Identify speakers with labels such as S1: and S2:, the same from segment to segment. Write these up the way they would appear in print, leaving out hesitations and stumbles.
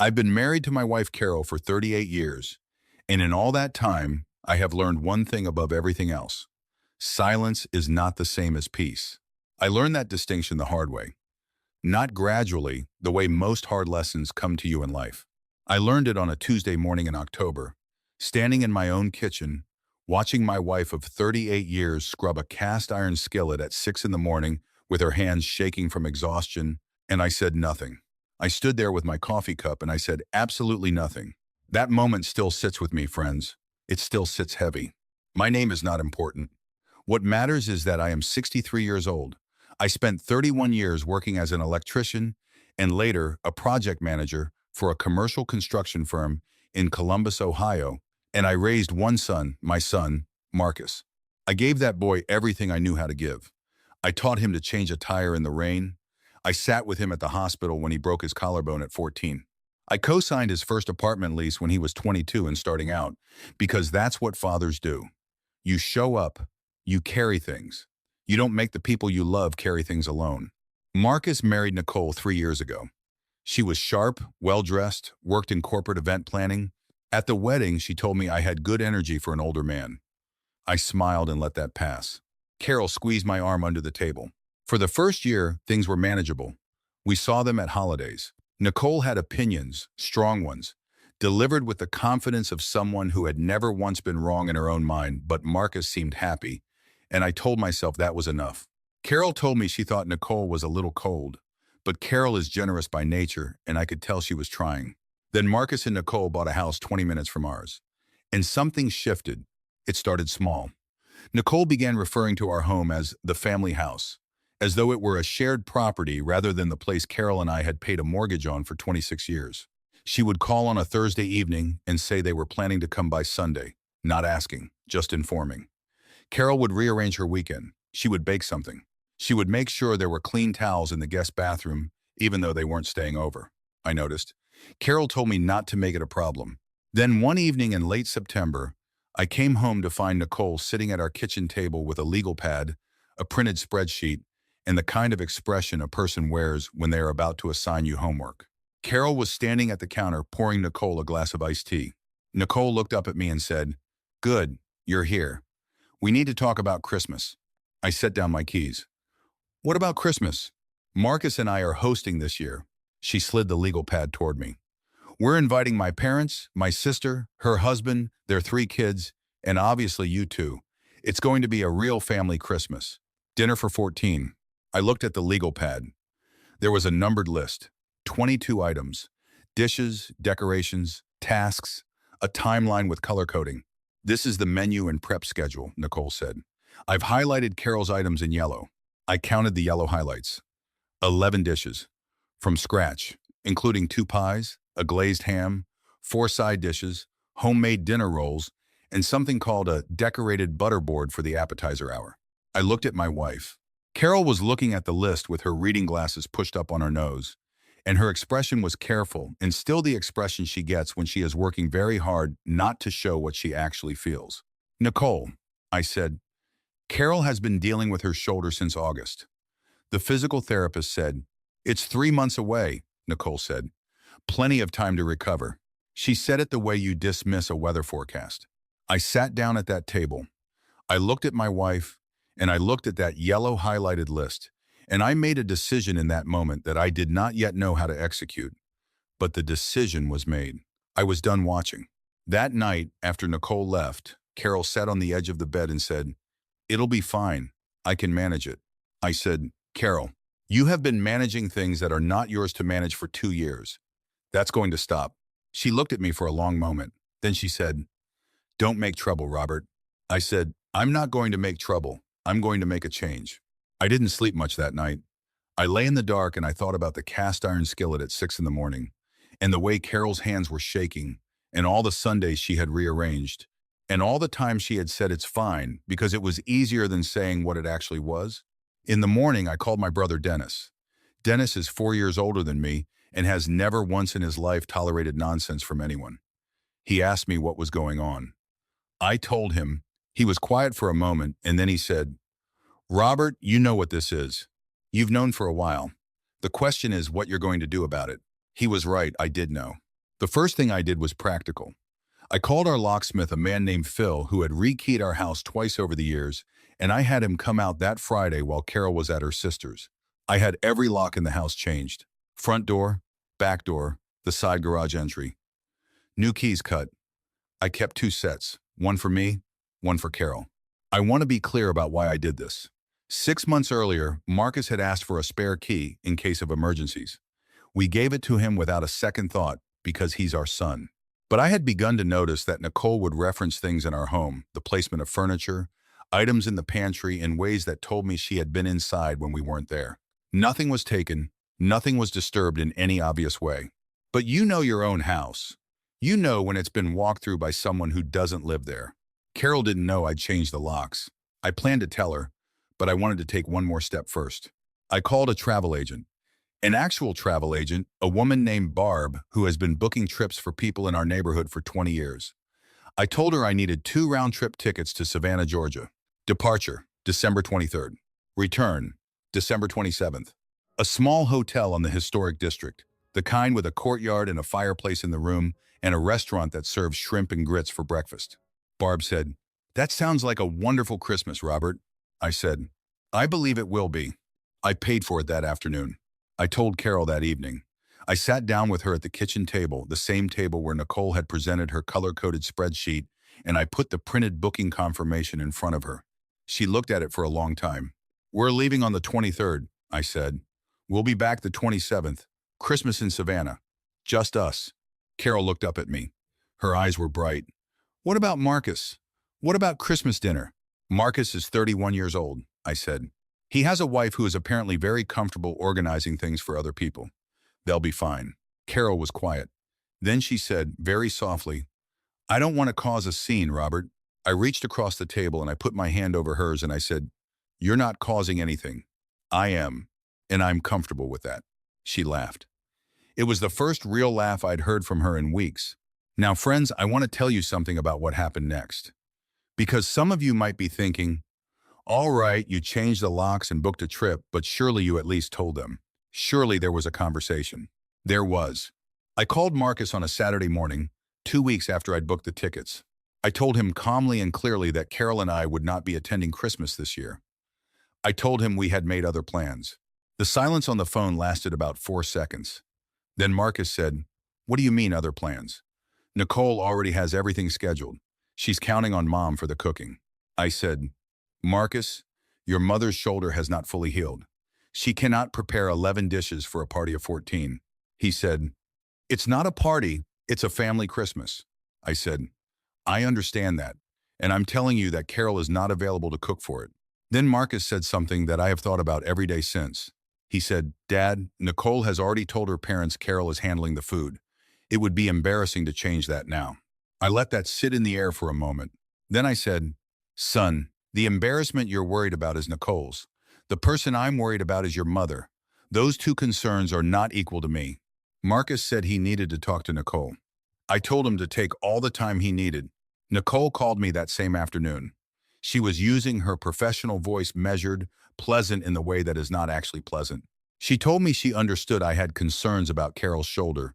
S1: I've been married to my wife Carol for 38 years, and in all that time, I have learned one thing above everything else. Silence is not the same as peace. I learned that distinction the hard way, not gradually, the way most hard lessons come to you in life. I learned it on a Tuesday morning in October, standing in my own kitchen, watching my wife of 38 years scrub a cast iron skillet at 6 in the morning with her hands shaking from exhaustion, and I said nothing. I stood there with my coffee cup and I said absolutely nothing. That moment still sits with me, friends. It still sits heavy. My name is not important. What matters is that I am 63 years old. I spent 31 years working as an electrician and later a project manager for a commercial construction firm in Columbus, Ohio, and I raised one son, my son, Marcus. I gave that boy everything I knew how to give. I taught him to change a tire in the rain. I sat with him at the hospital when he broke his collarbone at 14. I co-signed his first apartment lease when he was 22 and starting out, because that's what fathers do. You show up, you carry things. You don't make the people you love carry things alone. Marcus married Nicole 3 years ago. She was sharp, well-dressed, worked in corporate event planning. At the wedding, she told me I had good energy for an older man. I smiled and let that pass. Carol squeezed my arm under the table. For the first year, things were manageable. We saw them at holidays. Nicole had opinions, strong ones, delivered with the confidence of someone who had never once been wrong in her own mind, but Marcus seemed happy, and I told myself that was enough. Carol told me she thought Nicole was a little cold, but Carol is generous by nature, and I could tell she was trying. Then Marcus and Nicole bought a house 20 minutes from ours, and something shifted. It started small. Nicole began referring to our home as the family house, as though it were a shared property rather than the place Carol and I had paid a mortgage on for 26 years. She would call on a Thursday evening and say they were planning to come by Sunday, not asking, just informing. Carol would rearrange her weekend. She would bake something. She would make sure there were clean towels in the guest bathroom, even though they weren't staying over. I noticed. Carol told me not to make it a problem. Then one evening in late September, I came home to find Nicole sitting at our kitchen table with a legal pad, a printed spreadsheet, and the kind of expression a person wears when they are about to assign you homework. Carol was standing at the counter pouring Nicole a glass of iced tea. Nicole looked up at me and said, "Good, you're here. We need to talk about Christmas." I set down my keys. "What about Christmas? Marcus and I are hosting this year." She slid the legal pad toward me. "We're inviting my parents, my sister, her husband, their 3 kids, and obviously you two. It's going to be a real family Christmas. Dinner for 14. I looked at the legal pad. There was a numbered list, 22 items, dishes, decorations, tasks, a timeline with color coding. "This is the menu and prep schedule," Nicole said. "I've highlighted Carol's items in yellow." I counted the yellow highlights. 11 dishes, from scratch, including 2 pies, a glazed ham, 4 side dishes, homemade dinner rolls, and something called a decorated butterboard for the appetizer hour. I looked at my wife. Carol was looking at the list with her reading glasses pushed up on her nose, and her expression was careful and still the expression she gets when she is working very hard not to show what she actually feels. "Nicole," I said, "Carol has been dealing with her shoulder since August." The physical therapist said, "It's 3 months away," Nicole said. "Plenty of time to recover." She said it the way you dismiss a weather forecast. I sat down at that table. I looked at my wife, and I looked at that yellow highlighted list, and I made a decision in that moment that I did not yet know how to execute. But the decision was made. I was done watching. That night, after Nicole left, Carol sat on the edge of the bed and said, "It'll be fine. I can manage it." I said, "Carol, you have been managing things that are not yours to manage for 2 years. That's going to stop." She looked at me for a long moment. Then she said, "Don't make trouble, Robert." I said, "I'm not going to make trouble. I'm going to make a change." I didn't sleep much that night. I lay in the dark and I thought about the cast iron skillet at 6 in the morning, and the way Carol's hands were shaking, and all the Sundays she had rearranged, and all the times she had said it's fine because it was easier than saying what it actually was. In the morning, I called my brother Dennis. Dennis is 4 years older than me and has never once in his life tolerated nonsense from anyone. He asked me what was going on. I told him. He was quiet for a moment, and then he said, "Robert, you know what this is. You've known for a while. The question is what you're going to do about it." He was right, I did know. The first thing I did was practical. I called our locksmith, a man named Phil, who had rekeyed our house twice over the years, and I had him come out that Friday while Carol was at her sister's. I had every lock in the house changed. Front door, back door, the side garage entry. New keys cut. I kept 2 sets, one for me, one for Carol. I want to be clear about why I did this. 6 months earlier, Marcus had asked for a spare key in case of emergencies. We gave it to him without a second thought because he's our son. But I had begun to notice that Nicole would reference things in our home, the placement of furniture, items in the pantry, in ways that told me she had been inside when we weren't there. Nothing was taken, nothing was disturbed in any obvious way. But you know your own house. You know when it's been walked through by someone who doesn't live there. Carol didn't know I'd changed the locks. I planned to tell her, but I wanted to take one more step first. I called a travel agent. An actual travel agent, a woman named Barb, who has been booking trips for people in our neighborhood for 20 years. I told her I needed 2 round-trip tickets to Savannah, Georgia. Departure, December 23rd. Return, December 27th. A small hotel on the historic district, the kind with a courtyard and a fireplace in the room, and a restaurant that serves shrimp and grits for breakfast. Barb said, "That sounds like a wonderful Christmas, Robert." I said, "I believe it will be." I paid for it that afternoon. I told Carol that evening. I sat down with her at the kitchen table, the same table where Nicole had presented her color-coded spreadsheet, and I put the printed booking confirmation in front of her. She looked at it for a long time. "We're leaving on the 23rd, I said. "We'll be back the 27th. Christmas in Savannah. Just us." Carol looked up at me. Her eyes were bright. "What about Marcus? What about Christmas dinner?" "Marcus is 31 years old, I said. "He has a wife who is apparently very comfortable organizing things for other people. They'll be fine." Carol was quiet. Then she said, very softly, "I don't want to cause a scene, Robert." I reached across the table and I put my hand over hers and I said, "You're not causing anything. I am, and I'm comfortable with that." She laughed. It was the first real laugh I'd heard from her in weeks. Now, friends, I want to tell you something about what happened next. Because some of you might be thinking, "All right, you changed the locks and booked a trip, but surely you at least told them. Surely there was a conversation." There was. I called Marcus on a Saturday morning, 2 weeks after I'd booked the tickets. I told him calmly and clearly that Carol and I would not be attending Christmas this year. I told him we had made other plans. The silence on the phone lasted about 4 seconds. Then Marcus said, "What do you mean other plans?" "Nicole already has everything scheduled. She's counting on Mom for the cooking." I said, "Marcus, your mother's shoulder has not fully healed. She cannot prepare 11 dishes for a party of 14. He said, "It's not a party, it's a family Christmas." I said, "I understand that, and I'm telling you that Carol is not available to cook for it." Then Marcus said something that I have thought about every day since. He said, "Dad, Nicole has already told her parents Carol is handling the food. It would be embarrassing to change that now." I let that sit in the air for a moment. Then I said, "Son, the embarrassment you're worried about is Nicole's. The person I'm worried about is your mother. Those 2 concerns are not equal to me." Marcus said he needed to talk to Nicole. I told him to take all the time he needed. Nicole called me that same afternoon. She was using her professional voice, measured, pleasant in the way that is not actually pleasant. She told me she understood I had concerns about Carol's shoulder,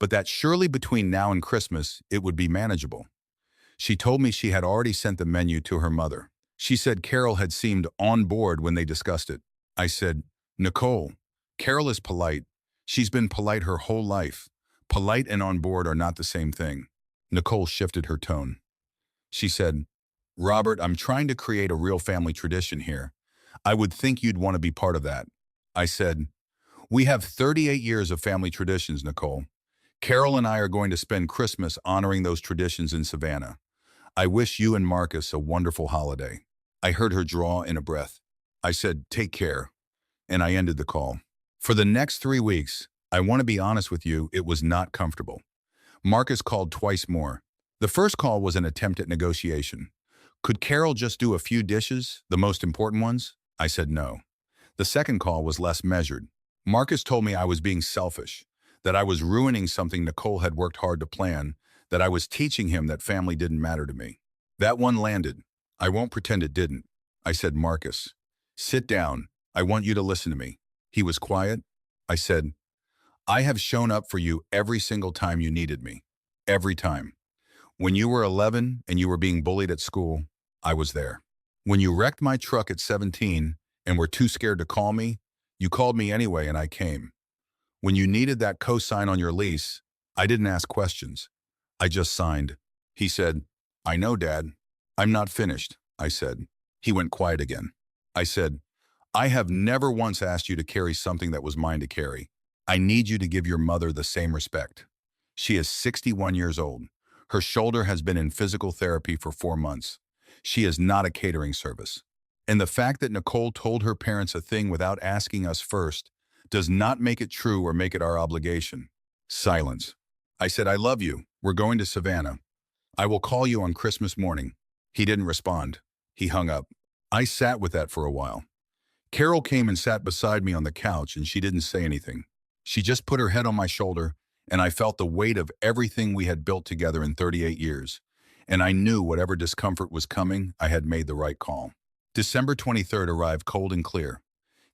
S1: but that surely between now and Christmas it would be manageable. She told me she had already sent the menu to her mother. She said Carol had seemed on board when they discussed it. I said, "Nicole, Carol is polite. She's been polite her whole life. Polite and on board are not the same thing." Nicole shifted her tone. She said, "Robert, I'm trying to create a real family tradition here. I would think you'd want to be part of that." I said, "We have 38 years of family traditions, Nicole. Carol and I are going to spend Christmas honoring those traditions in Savannah. I wish you and Marcus a wonderful holiday." I heard her draw in a breath. I said, "Take care," and I ended the call. For the next 3 weeks, I want to be honest with you, it was not comfortable. Marcus called twice more. The first call was an attempt at negotiation. Could Carol just do a few dishes, the most important ones? I said no. The second call was less measured. Marcus told me I was being selfish, that I was ruining something Nicole had worked hard to plan, that I was teaching him that family didn't matter to me. That one landed. I won't pretend it didn't. I said, "Marcus, sit down. I want you to listen to me." He was quiet. I said, I have shown up for you every single time you needed me. Every time. When you were 11 and you were being bullied at school, I was there. When you wrecked my truck at 17 and were too scared to call me, you called me anyway and I came. When you needed that cosign on your lease, I didn't ask questions. I just signed. He said, I know, Dad. I'm not finished, I said. He went quiet again. I said, I have never once asked you to carry something that was mine to carry. I need you to give your mother the same respect. She is 61 years old. Her shoulder has been in physical therapy for 4 months. She is not a catering service. And the fact that Nicole told her parents a thing without asking us first does not make it true or make it our obligation. Silence. I said, I love you. We're going to Savannah. I will call you on Christmas morning. He didn't respond. He hung up. I sat with that for a while. Carol came and sat beside me on the couch and she didn't say anything. She just put her head on my shoulder and I felt the weight of everything we had built together in 38 years. And I knew whatever discomfort was coming, I had made the right call. December 23rd arrived cold and clear.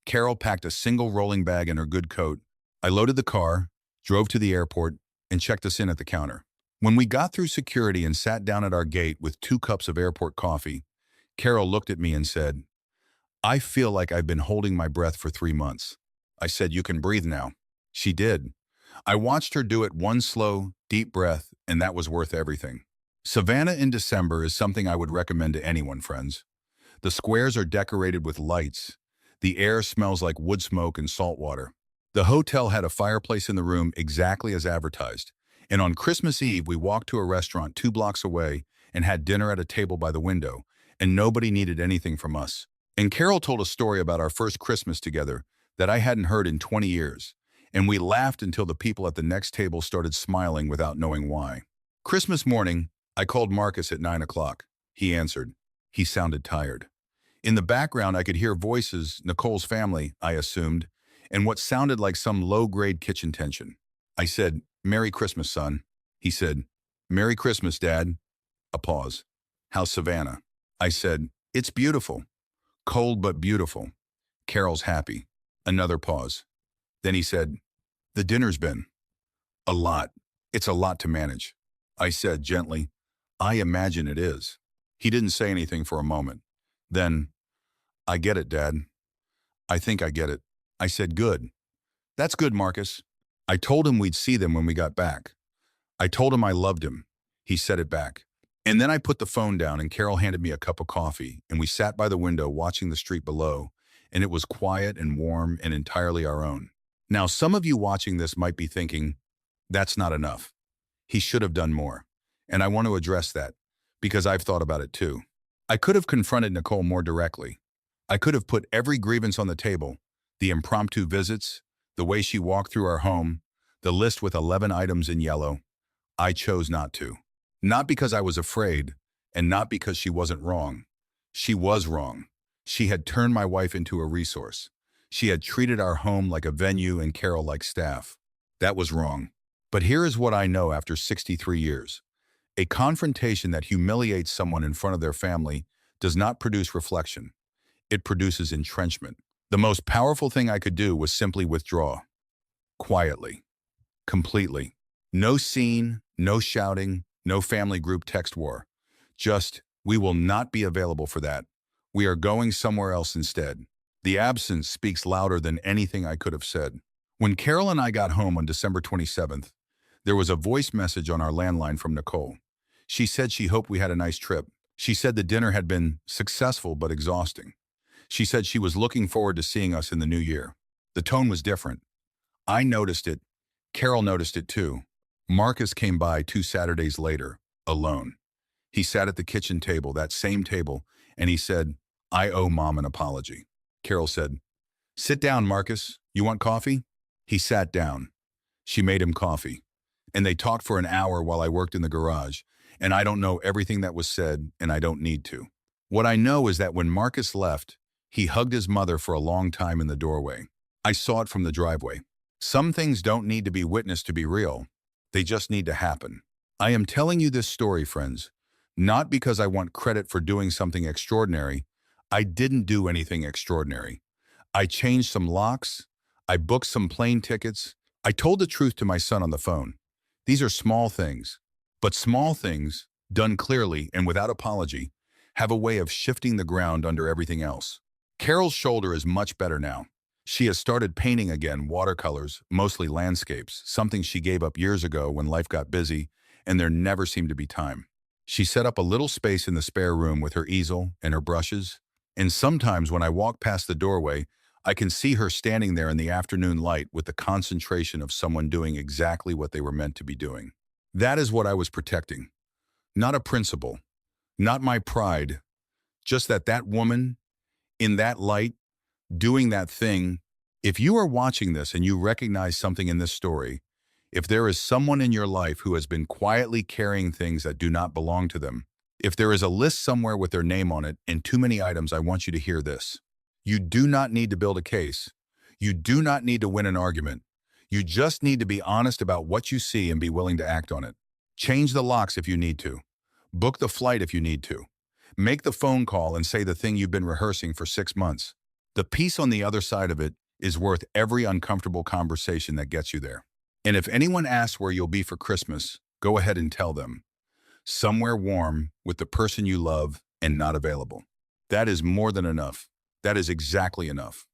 S1: Carol packed a single rolling bag in her good coat. I loaded the car, drove to the airport, and checked us in at the counter. When we got through security and sat down at our gate with 2 cups of airport coffee, Carol looked at me and said, I feel like I've been holding my breath for 3 months. I said, you can breathe now. She did. I watched her do it one slow, deep breath, and that was worth everything. Savannah in December is something I would recommend to anyone, friends. The squares are decorated with lights. The air smells like wood smoke and salt water. The hotel had a fireplace in the room exactly as advertised. And on Christmas Eve, we walked to a restaurant 2 blocks away and had dinner at a table by the window, and nobody needed anything from us. And Carol told a story about our first Christmas together that I hadn't heard in 20 years, and we laughed until the people at the next table started smiling without knowing why. Christmas morning, I called Marcus at 9 o'clock. He answered. He sounded tired. In the background, I could hear voices, Nicole's family, I assumed, and what sounded like some low-grade kitchen tension. I said, Merry Christmas, son. He said, Merry Christmas, Dad. A pause. How's Savannah? I said, it's beautiful. Cold but beautiful. Carol's happy. Another pause. Then he said, the dinner's been a lot. It's a lot to manage. I said gently, I imagine it is. He didn't say anything for a moment. Then, I get it, Dad. I think I get it. I said, good. That's good, Marcus. I told him we'd see them when we got back. I told him I loved him. He said it back. And then I put the phone down and Carol handed me a cup of coffee and we sat by the window watching the street below, and it was quiet and warm and entirely our own. Now, some of you watching this might be thinking, that's not enough. He should have done more. And I want to address that because I've thought about it too. I could have confronted Nicole more directly. I could have put every grievance on the table, the impromptu visits, the way she walked through our home, the list with 11 items in yellow. I chose not to. Not because I was afraid, and not because she wasn't wrong. She was wrong. She had turned my wife into a resource. She had treated our home like a venue and Carol like staff. That was wrong. But here is what I know after 63 years. A confrontation that humiliates someone in front of their family does not produce reflection. It produces entrenchment. The most powerful thing I could do was simply withdraw. Quietly. Completely. No scene, no shouting, no family group text war. Just, we will not be available for that. We are going somewhere else instead. The absence speaks louder than anything I could have said. When Carol and I got home on December 27th, there was a voice message on our landline from Nicole. She said she hoped we had a nice trip. She said the dinner had been successful but exhausting. She said she was looking forward to seeing us in the new year. The tone was different. I noticed it. Carol noticed it too. Marcus came by 2 Saturdays later, alone. He sat at the kitchen table, that same table, and he said, I owe Mom an apology. Carol said, sit down, Marcus. You want coffee? He sat down. She made him coffee. And they talked for an hour while I worked in the garage, and I don't know everything that was said, and I don't need to. What I know is that when Marcus left, he hugged his mother for a long time in the doorway. I saw it from the driveway. Some things don't need to be witnessed to be real. They just need to happen. I am telling you this story, friends, not because I want credit for doing something extraordinary. I didn't do anything extraordinary. I changed some locks. I booked some plane tickets. I told the truth to my son on the phone. These are small things, but small things, done clearly and without apology, have a way of shifting the ground under everything else. Carol's shoulder is much better now. She has started painting again, watercolors, mostly landscapes, something she gave up years ago when life got busy and there never seemed to be time. She set up a little space in the spare room with her easel and her brushes, and sometimes when I walk past the doorway, I can see her standing there in the afternoon light with the concentration of someone doing exactly what they were meant to be doing. That is what I was protecting. Not a principle, not my pride, just that woman, in that light, doing that thing. If you are watching this and you recognize something in this story, if there is someone in your life who has been quietly carrying things that do not belong to them, if there is a list somewhere with their name on it and too many items, I want you to hear this. You do not need to build a case. You do not need to win an argument. You just need to be honest about what you see and be willing to act on it. Change the locks if you need to. Book the flight if you need to. Make the phone call and say the thing you've been rehearsing for 6 months. The peace on the other side of it is worth every uncomfortable conversation that gets you there. And if anyone asks where you'll be for Christmas, go ahead and tell them. Somewhere warm with the person you love and not available. That is more than enough. That is exactly enough.